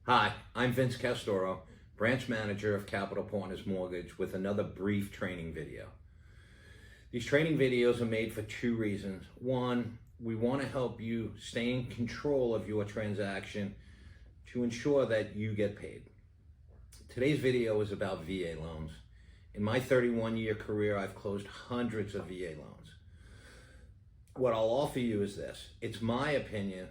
Hi, I'm Vince Castoro, branch manager of Capital Partners Mortgage, with another brief training video. These training videos are made for two reasons. One, we want to help you stay in control of your transaction to ensure that you get paid. Today's video is about VA loans. In my 31-year career, I've closed hundreds of VA loans. What I'll offer you is this. It's my opinion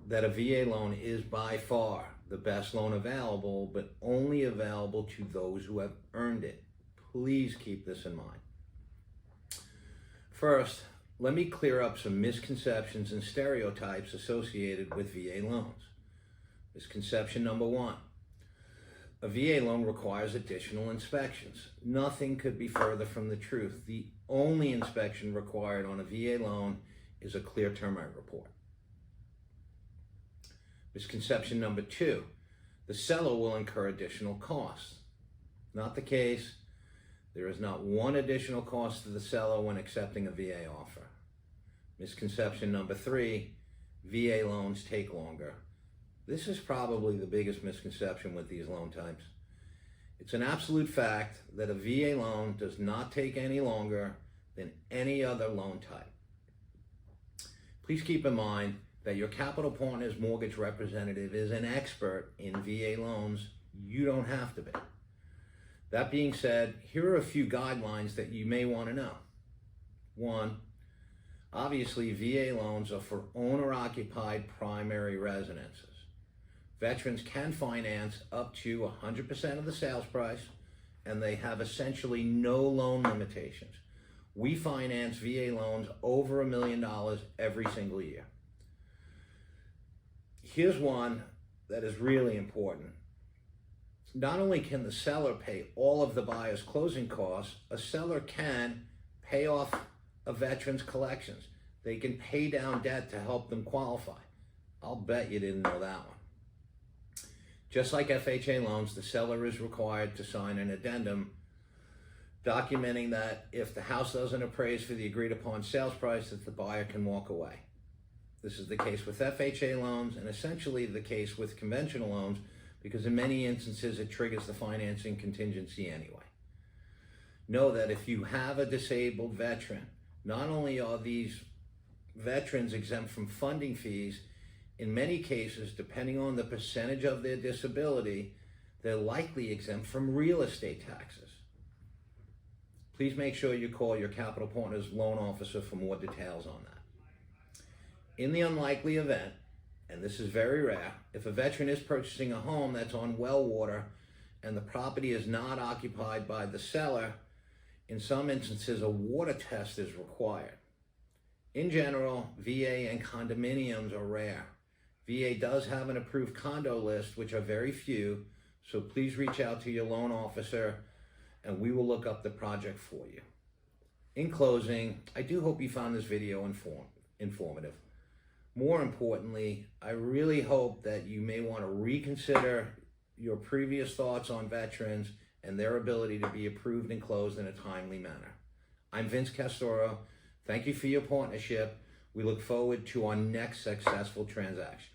that a VA loan is by far the best loan available, but only available to those who have earned it. Please keep this in mind. First, let me clear up some misconceptions and stereotypes associated with VA loans. Misconception number one: a VA loan requires additional inspections. Nothing could be further from the truth. The only inspection required on a VA loan is a clear termite report. Misconception number two: the seller will incur additional costs. Not the case. There is not one additional cost to the seller when accepting a VA offer. Misconception number three: VA loans take longer. This is probably the biggest misconception with these loan types. It's an absolute fact that a VA loan does not take any longer than any other loan type. Please keep in mind that your Capital Partners mortgage representative is an expert in VA loans. You don't have to be. That being said, here are a few guidelines that you may want to know. One, obviously VA loans are for owner-occupied primary residences. Veterans can finance up to 100% of the sales price, and they have essentially no loan limitations. We finance VA loans over $1 million every single year. Here's one that is really important. Not only can the seller pay all of the buyer's closing costs, a seller can pay off a veteran's collections. They can pay down debt to help them qualify. I'll bet you didn't know that one. Just like FHA loans, the seller is required to sign an addendum documenting that if the house doesn't appraise for the agreed upon sales price, that the buyer can walk away. This is the case with FHA loans and essentially the case with conventional loans, because in many instances it triggers the financing contingency anyway. Know that if you have a disabled veteran, not only are these veterans exempt from funding fees, in many cases, depending on the percentage of their disability, they're likely exempt from real estate taxes. Please make sure you call your Capital Partners loan officer for more details on that. In the unlikely event, and this is very rare, if a veteran is purchasing a home that's on well water and the property is not occupied by the seller, in some instances a water test is required. In general, VA and condominiums are rare. VA does have an approved condo list, which are very few, so please reach out to your loan officer and we will look up the project for you. In closing, I do hope you found this video informative. More importantly, I really hope that you may want to reconsider your previous thoughts on veterans and their ability to be approved and closed in a timely manner. I'm Vince Castoro. Thank you for your partnership. We look forward to our next successful transaction.